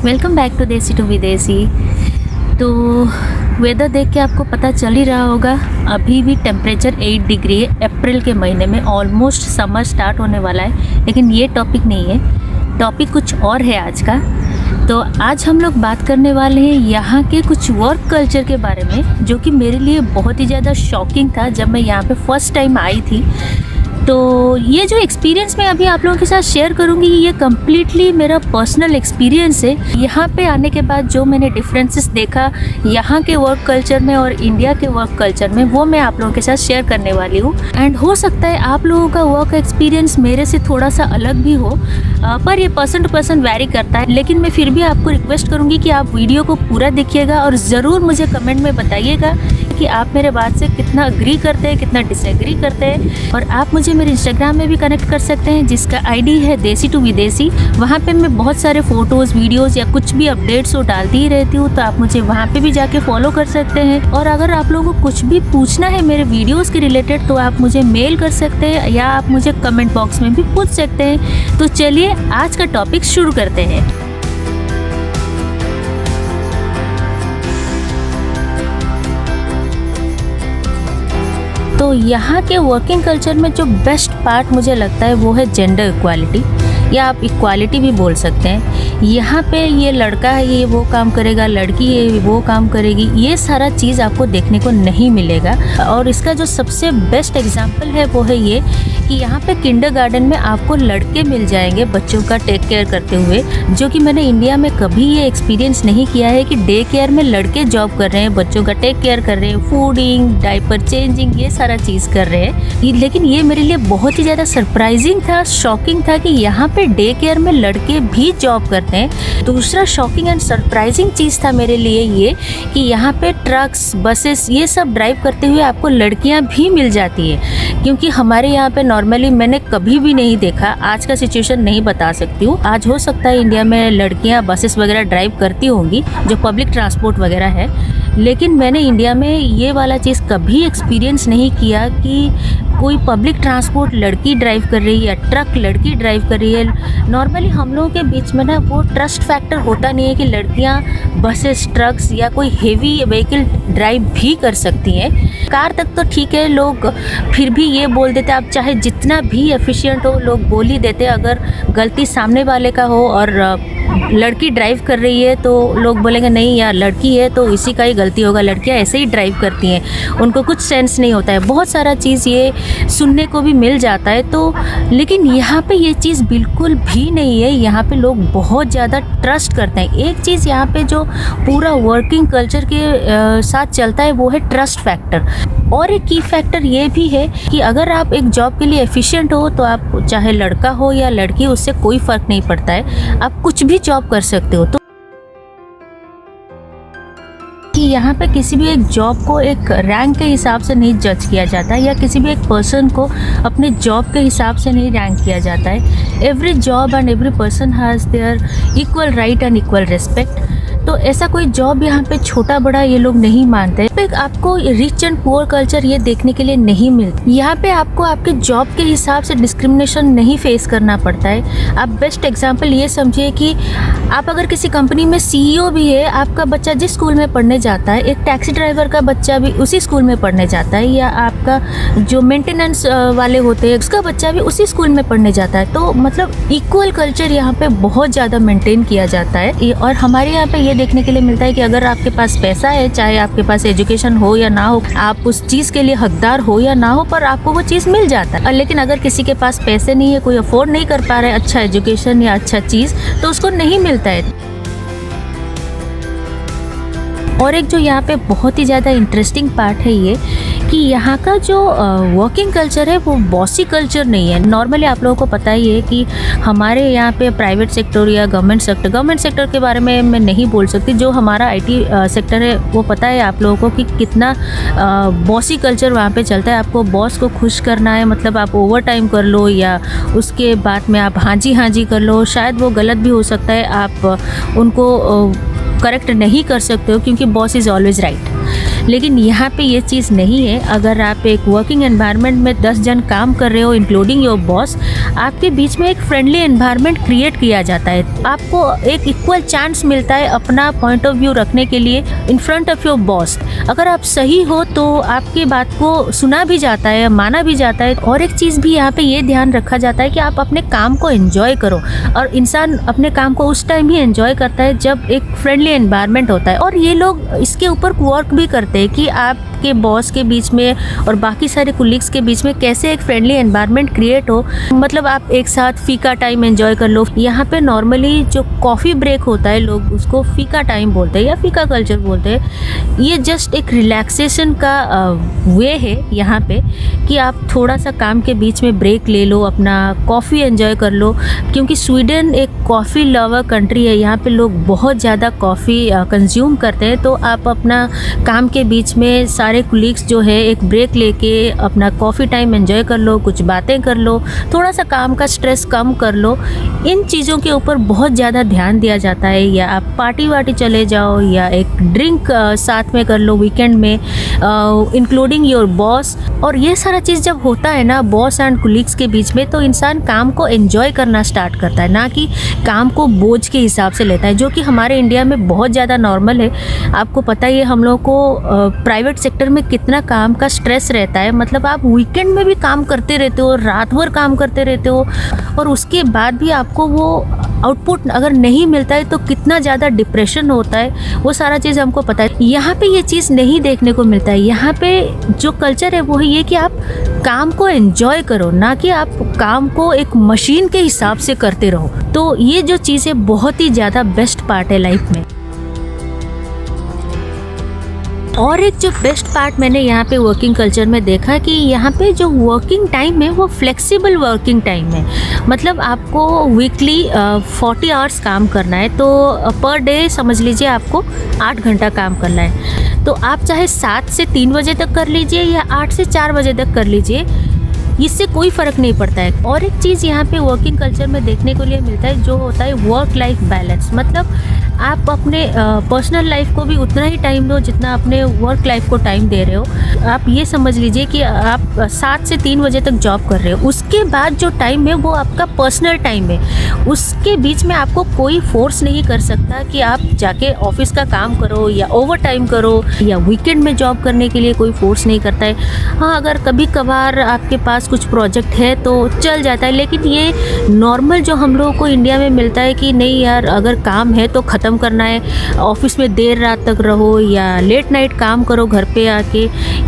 Welcome back to देसी to विदेशी। तो वेदर देख के आपको पता चल ही रहा होगा, अभी भी टेम्परेचर 8 डिग्री है। अप्रैल के महीने में ऑलमोस्ट समर स्टार्ट होने वाला है, लेकिन ये टॉपिक नहीं है, टॉपिक कुछ और है आज का। तो आज हम लोग बात करने वाले हैं यहाँ के कुछ वर्क कल्चर के बारे में, जो कि मेरे लिए बहुत ही ज़्यादा शॉकिंग था जब मैं यहाँ पे फर्स्ट टाइम आई थी। तो ये जो एक्सपीरियंस मैं अभी आप लोगों के साथ शेयर करूँगी, ये कम्प्लीटली मेरा पर्सनल एक्सपीरियंस है। यहाँ पे आने के बाद जो मैंने डिफरेंसेस देखा यहाँ के वर्क कल्चर में और इंडिया के वर्क कल्चर में, वो मैं आप लोगों के साथ शेयर करने वाली हूँ। एंड हो सकता है आप लोगों का वर्क एक्सपीरियंस मेरे से थोड़ा सा अलग भी हो, पर ये पर्सन टू पर्सन वैरी करता है। लेकिन मैं फिर भी आपको रिक्वेस्ट करूँगी कि आप वीडियो को पूरा देखिएगा और ज़रूर मुझे कमेंट में बताइएगा कि आप मेरे बात से कितना अग्री करते हैं, कितना डिसएग्री करते हैं। और आप मुझे मेरे इंस्टाग्राम में भी कनेक्ट कर सकते हैं, जिसका आईडी है देसी टू विदेशी। वहाँ पे मैं बहुत सारे फ़ोटोज़, वीडियोज़ या कुछ भी अपडेट्स वो डालती ही रहती हूँ, तो आप मुझे वहाँ पे भी जाके फॉलो कर सकते हैं। और अगर आप लोगों को कुछ भी पूछना है मेरे वीडियोज़ के रिलेटेड, तो आप मुझे मेल कर सकते हैं या आप मुझे कमेंट बॉक्स में भी पूछ सकते हैं। तो चलिए आज का टॉपिक शुरू करते हैं। तो यहाँ के वर्किंग कल्चर में जो बेस्ट पार्ट मुझे लगता है वो है जेंडर इक्वालिटी, या आप इक्वालिटी भी बोल सकते हैं। यहाँ पे ये लड़का है ये वो काम करेगा, लड़की है वो काम करेगी, ये सारा चीज़ आपको देखने को नहीं मिलेगा। और इसका जो सबसे बेस्ट एग्जांपल है वो है ये कि यहाँ पे किंडरगार्टन में आपको लड़के मिल जाएंगे बच्चों का टेक केयर करते हुए, जो कि मैंने इंडिया में कभी ये एक्सपीरियंस नहीं किया है कि डे केयर में लड़के जॉब कर रहे हैं, बच्चों का टेक केयर कर रहे हैं, फूडिंग, डायपर चेंजिंग, ये सारा चीज़ कर रहे हैं। लेकिन ये मेरे लिए बहुत ही ज़्यादा सरप्राइजिंग था, शॉकिंग था कि यहाँ पे डे केयर में लड़के भी जॉब करते हैं। दूसरा शॉकिंग एंड सरप्राइजिंग चीज़ था मेरे लिए ये कि यहाँ पे ट्रक्स, बसेस, ये सब ड्राइव करते हुए आपको लड़कियाँ भी मिल जाती है, क्योंकि हमारे यहाँ पे नॉर्मली मैंने कभी भी नहीं देखा। आज का सिचुएशन नहीं बता सकती हूँ, आज हो सकता है इंडिया में लड़कियाँ बसेस वगैरह ड्राइव करती होंगी, जो पब्लिक ट्रांसपोर्ट वगैरह है, लेकिन मैंने इंडिया में ये वाला चीज़ कभी एक्सपीरियंस नहीं किया कि कोई पब्लिक ट्रांसपोर्ट लड़की ड्राइव कर रही है या ट्रक लड़की ड्राइव कर रही है। नॉर्मली हम लोगों के बीच में ना वो ट्रस्ट फैक्टर होता नहीं है कि लड़कियां बसेस, ट्रक्स या कोई हेवी व्हीकल ड्राइव भी कर सकती हैं। कार तक तो ठीक है, लोग फिर भी ये बोल देते, आप चाहे जितना भी एफिशिएंट हो लोग बोल ही देते। अगर गलती सामने वाले का हो और लड़की ड्राइव कर रही है तो लोग बोलेंगे नहीं यार लड़की है तो इसी का ही गलती होगा, लड़कियां ऐसे ही ड्राइव करती हैं, उनको कुछ सेंस नहीं होता है। बहुत सारा चीज़ ये सुनने को भी मिल जाता है। तो लेकिन यहाँ पे ये चीज़ बिल्कुल भी नहीं है, यहाँ पे लोग बहुत ज़्यादा ट्रस्ट करते हैं। एक चीज़ यहाँ पे जो पूरा वर्किंग कल्चर के साथ चलता है वो है ट्रस्ट फैक्टर। और एक की फैक्टर ये भी है कि अगर आप एक जॉब के लिए एफिशिएंट हो तो आप चाहे लड़का हो या लड़की, उससे कोई फ़र्क नहीं पड़ता है, आप कुछ भी जॉब कर सकते हो। तो कि यहाँ पे किसी भी एक जॉब को एक रैंक के हिसाब से नहीं जज किया जाता है, या किसी भी एक पर्सन को अपने जॉब के हिसाब से नहीं रैंक किया जाता है। Every job and every person has their equal right and equal respect. तो ऐसा कोई जॉब यहाँ पे छोटा बड़ा ये लोग नहीं मानते। पे आपको रिच एंड पुअर कल्चर ये देखने के लिए नहीं मिलता। यहाँ पे आपको आपके जॉब के हिसाब से डिस्क्रिमिनेशन नहीं फेस करना पड़ता है। आप बेस्ट एग्जांपल ये समझिए कि आप अगर किसी कंपनी में सीईओ भी है, आपका बच्चा जिस स्कूल में पढ़ने जाता है, एक टैक्सी ड्राइवर का बच्चा भी उसी स्कूल में पढ़ने जाता है, या आपका जो मेंटेनेंस वाले होते हैं उसका बच्चा भी उसी स्कूल में पढ़ने जाता है। तो मतलब इक्वल कल्चर यहाँ पे बहुत ज़्यादा मेंटेन किया जाता है। और हमारे यहाँ पे ये देखने के लिए मिलता है कि अगर आपके पास पैसा है, चाहे आपके पास एजुकेशन हो या ना हो, आप उस चीज़ के लिए हकदार हो या ना हो, पर आपको वो चीज़ मिल जाता है। लेकिन अगर किसी के पास पैसे नहीं है, कोई अफोर्ड नहीं कर पा रहा है अच्छा एजुकेशन या अच्छा चीज़, तो उसको नहीं मिलता है। और एक जो यहाँ पे बहुत ही ज़्यादा इंटरेस्टिंग पार्ट है ये कि यहाँ का जो वर्किंग कल्चर है वो बॉसी कल्चर नहीं है। नॉर्मली आप लोगों को पता ही है कि हमारे यहाँ पे प्राइवेट सेक्टर या गवर्नमेंट सेक्टर के बारे में मैं नहीं बोल सकती, जो हमारा आईटी सेक्टर है वो पता है आप लोगों को कि कितना बॉसी कल्चर वहाँ पे चलता है। आपको बॉस को खुश करना है, मतलब आप ओवर टाइम कर लो या उसके बाद में आप हाँ जी कर लो, शायद वो गलत भी हो सकता है, आप उनको करेक्ट नहीं कर सकते हो क्योंकि बॉस इज़ ऑलवेज राइट। लेकिन यहाँ पे ये चीज़ नहीं है। अगर आप एक वर्किंग एनवायरनमेंट में 10 जन काम कर रहे हो इंक्लूडिंग योर बॉस, आपके बीच में एक फ्रेंडली एनवायरनमेंट क्रिएट किया जाता है। आपको एक इक्वल चांस मिलता है अपना पॉइंट ऑफ व्यू रखने के लिए in front of your boss. अगर आप सही हो तो आपकी बात को सुना भी जाता है, माना भी जाता है। और एक चीज़ भी यहाँ पे ये ध्यान रखा जाता है कि आप अपने काम को एंजॉय करो, और इंसान अपने काम को उस टाइम ही एंजॉय करता है जब एक फ्रेंडली एनवायरनमेंट होता है। और ये लोग इसके ऊपर वर्क भी करते हैं कि आपके बॉस के बीच में और बाकी सारे कुलीग्स के बीच में कैसे एक फ्रेंडली एनवायरनमेंट क्रिएट हो। मतलब आप एक साथ फीका टाइम एंजॉय कर लो। यहाँ पे नॉर्मली जो कॉफ़ी ब्रेक होता है लोग उसको फीका टाइम बोलते हैं या फीका कल्चर बोलते हैं। ये जस्ट एक रिलैक्सेशन का वे है यहाँ पे कि आप थोड़ा सा काम के बीच में ब्रेक ले लो, अपना कॉफ़ी एंजॉय कर लो। क्योंकि स्वीडन एक कॉफ़ी लवर कंट्री है, यहाँ पे लोग बहुत ज़्यादा कॉफ़ी कंज्यूम करते हैं। तो आप अपना काम के बीच में सारे कुलीग्स जो है एक ब्रेक लेके अपना कॉफ़ी टाइम एंजॉय कर लो, कुछ बातें कर लो, थोड़ा सा काम का स्ट्रेस कम कर लो। इन चीज़ों के ऊपर बहुत ज़्यादा ध्यान दिया जाता है। या आप पार्टी वार्टी चले जाओ या एक ड्रिंक साथ में कर लो वीकेंड में इंक्लूडिंग योर बॉस। और ये सारा चीज़ जब होता है ना बॉस एंड कुलीग्स के बीच में, तो इंसान काम को एंजॉय करना स्टार्ट करता है, ना कि काम को बोझ के हिसाब से लेता है, जो कि हमारे इंडिया में बहुत ज़्यादा नॉर्मल है। आपको पता ही है हम लोग को प्राइवेट सेक्टर में कितना काम का स्ट्रेस रहता है। मतलब आप वीकेंड में भी काम करते रहते हो, रात भर काम करते रहते हो, और उसके बाद भी आपको वो आउटपुट अगर नहीं मिलता है तो कितना ज़्यादा डिप्रेशन होता है, वो सारा चीज़ हमको पता है। यहाँ पे ये चीज़ नहीं देखने को मिलता है। यहाँ पे जो कल्चर है वो है ये कि आप काम को एंजॉय करो, ना कि आप काम को एक मशीन के हिसाब से करते रहो। तो ये जो चीज़ है बहुत ही ज़्यादा बेस्ट पार्ट है लाइफ में। और एक जो बेस्ट पार्ट मैंने यहाँ पे वर्किंग कल्चर में देखा कि यहाँ पे जो वर्किंग टाइम है वो फ्लेक्सिबल वर्किंग टाइम है। मतलब आपको वीकली 40 आवर्स काम करना है, तो पर डे समझ लीजिए आपको 8 घंटा काम करना है। तो आप चाहे 7 से 3 बजे तक कर लीजिए या 8 से 4 बजे तक कर लीजिए, इससे कोई फ़र्क नहीं पड़ता है। और एक चीज़ यहाँ पे वर्किंग कल्चर में देखने को लिए मिलता है जो होता है वर्क लाइफ बैलेंस। मतलब आप अपने पर्सनल लाइफ को भी उतना ही टाइम दो जितना अपने वर्क लाइफ को टाइम दे रहे हो। आप ये समझ लीजिए कि आप 7 से 3 बजे तक जॉब कर रहे हो, उसके बाद जो टाइम है वो आपका पर्सनल टाइम है। उसके बीच में आपको कोई फोर्स नहीं कर सकता कि आप जाके ऑफिस का काम करो या ओवर टाइम करो या वीकेंड में जॉब करने के लिए कोई फोर्स नहीं करता है। हाँ, अगर कभी कभार आपके पास कुछ प्रोजेक्ट है तो चल जाता है, लेकिन ये नॉर्मल जो हम लोगों को इंडिया में मिलता है कि नहीं यार, अगर काम है तो ख़त्म करना है, ऑफिस में देर रात तक रहो या लेट नाइट काम करो घर पे आके,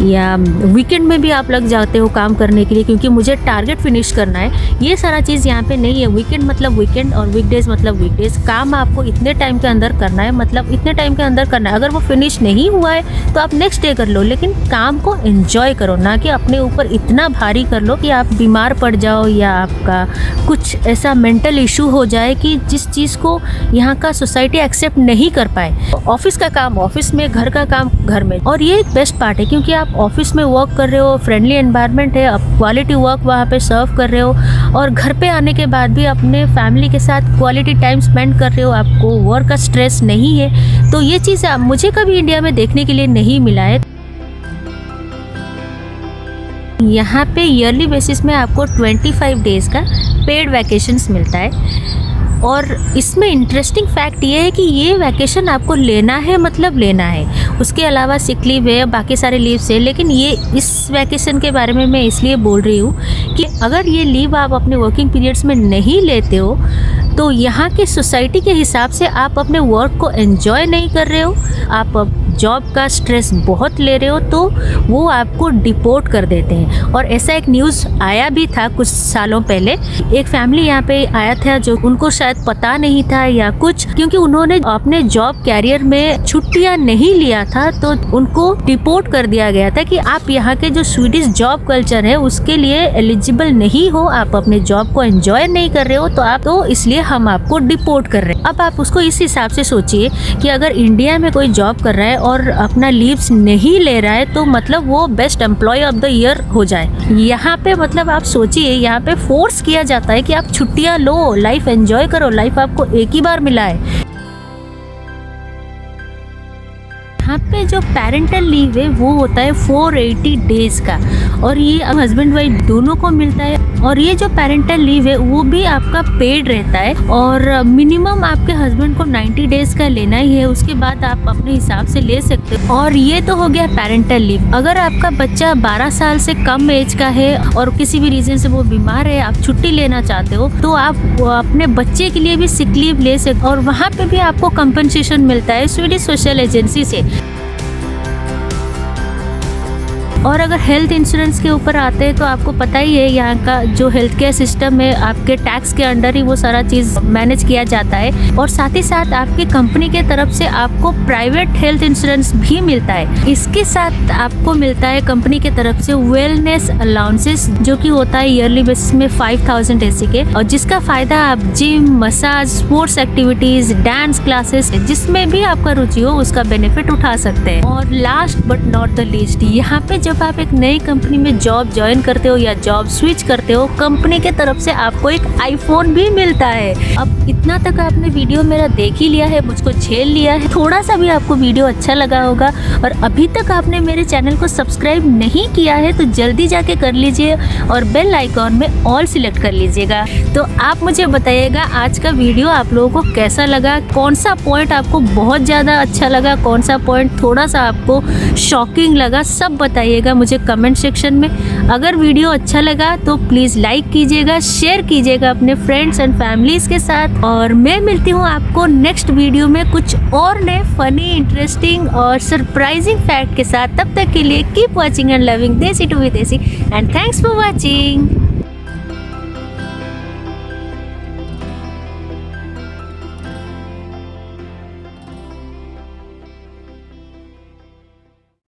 या वीकेंड में भी आप लग जाते हो काम करने के लिए क्योंकि मुझे टारगेट फिनिश करना है। ये सारा चीज़ यहाँ पे नहीं है। वीकेंड मतलब वीकेंड और वीकडेज मतलब वीकडेज। काम आपको इतने टाइम के अंदर करना है, मतलब इतने टाइम के अंदर करना है। अगर वो फिनिश नहीं हुआ है तो आप नेक्स्ट डे कर लो, लेकिन काम को एंजॉय करो, ना कि अपने ऊपर इतना भारी कर लो कि आप बीमार पड़ जाओ या आपका कुछ ऐसा मेंटल इशू हो जाए कि जिस चीज़ को यहाँ का सोसाइटी एक्सेप्ट नहीं कर पाए। ऑफिस का काम ऑफिस में, घर का काम घर में। और ये एक बेस्ट पार्ट है क्योंकि आप ऑफिस में वर्क कर रहे हो, फ्रेंडली एनवायरनमेंट है, आप क्वालिटी वर्क वहाँ पे सर्व कर रहे हो, और घर पे आने के बाद भी अपने फैमिली के साथ क्वालिटी टाइम स्पेंड कर रहे हो, आपको वर्क का स्ट्रेस नहीं है। तो ये चीज़ मुझे कभी इंडिया में देखने के लिए नहीं मिला है। यहाँ पे ईयरली बेसिस में आपको 25 डेज़ का पेड वैकेशंस मिलता है। और इसमें इंटरेस्टिंग फैक्ट ये है कि ये वैकेशन आपको लेना है, मतलब लेना है। उसके अलावा सिक लीव है, बाकी सारे लीव्स है, लेकिन ये इस वैकेशन के बारे में मैं इसलिए बोल रही हूँ कि अगर ये लीव आप अपने वर्किंग पीरियड्स में नहीं लेते हो तो यहाँ के सोसाइटी के हिसाब से आप अपने वर्क को एंजॉय नहीं कर रहे हो, आप जॉब का स्ट्रेस बहुत ले रहे हो, तो वो आपको डिपोर्ट कर देते हैं। और ऐसा एक न्यूज़ आया भी था कुछ सालों पहले। एक फैमिली यहाँ पे आया था जो उनको शायद पता नहीं था या कुछ, क्योंकि उन्होंने अपने जॉब कैरियर में छुट्टियाँ नहीं लिया था तो उनको डिपोर्ट कर दिया गया था कि आप यहाँ के जो स्वीडिश जॉब कल्चर है उसके लिए एलिजिबल नहीं हो, आप अपने जॉब को एंजॉय नहीं कर रहे हो, तो इसलिए हम आपको डिपोर्ट कर रहे हैं। अब आप उसको इस हिसाब से सोचिए कि अगर इंडिया में कोई जॉब कर रहा है और अपना लीव्स नहीं ले रहा है तो मतलब वो best employ of the year हो जाए। यहाँ पे मतलब आप सोचिए, यहाँ पे फोर्स किया जाता है कि आप छुट्टियाँ लो, लाइफ एंजॉय करो, लाइफ आपको एक ही बार मिला है। यहाँ पे जो पेरेंटल लीव है वो होता है 480 डेज का, और ये हस्बैंड वाइफ दोनों को मिलता है। और ये जो पेरेंटल लीव है वो भी आपका पेड रहता है, और मिनिमम आपके हस्बैंड को 90 डेज का लेना ही है, उसके बाद आप अपने हिसाब से ले सकते हो। और ये तो हो गया पेरेंटल लीव। अगर आपका बच्चा 12 साल से कम एज का है और किसी भी रीजन से वो बीमार है, आप छुट्टी लेना चाहते हो, तो आप अपने बच्चे के लिए भी सिक लीव ले सकते हो, और वहाँ पे भी आपको कंपनसेशन मिलता है स्वीडिश सोशल एजेंसी से। और अगर हेल्थ इंश्योरेंस के ऊपर आते हैं तो आपको पता ही है यहाँ का जो हेल्थ केयर सिस्टम है, आपके टैक्स के अंडर ही वो सारा चीज़ मैनेज किया जाता है। और साथ ही साथ आपकी कंपनी के तरफ से आपको प्राइवेट हेल्थ इंश्योरेंस भी मिलता है। इसके साथ आपको मिलता है कंपनी के तरफ से वेलनेस अलाउंसेस, जो कि होता है ईयरली बेसिस में 5000 ऐसी के, और जिसका फ़ायदा आप gym, massage, sports activities, dance classes, जिसमें भी आपका रुचि हो उसका बेनिफिट उठा सकते हैं। और last but not the least, यहाँ पे जब आप एक नई कंपनी में जॉब ज्वाइन करते हो या जॉब स्विच करते हो, कंपनी के तरफ से आपको एक आईफोन भी मिलता है। अब इतना तक आपने वीडियो मेरा देख ही लिया है, मुझको झेल लिया है, थोड़ा सा भी आपको वीडियो अच्छा लगा होगा और अभी तक आपने मेरे चैनल को सब्सक्राइब नहीं किया है तो जल्दी जाके कर लीजिए और बेल आइकॉन में ऑल सिलेक्ट कर लीजिएगा। तो आप मुझे बताइएगा आज का वीडियो आप लोगों को कैसा लगा, कौन सा पॉइंट आपको बहुत ज़्यादा अच्छा लगा, कौन सा पॉइंट थोड़ा सा आपको शॉकिंग लगा, सब बताइएगा मुझे कमेंट सेक्शन में। अगर वीडियो अच्छा लगा तो प्लीज़ लाइक कीजिएगा, शेयर कीजिएगा अपने फ्रेंड्स एंड फैमिलीज़ के साथ, और मैं मिलती हूँ आपको नेक्स्ट वीडियो में कुछ और नए फनी, इंटरेस्टिंग और सरप्राइजिंग फैक्ट के साथ। तब तक के लिए कीप वॉचिंग एंड लविंग देसी टू विदेशी, एंड थैंक्स फॉर वॉचिंग।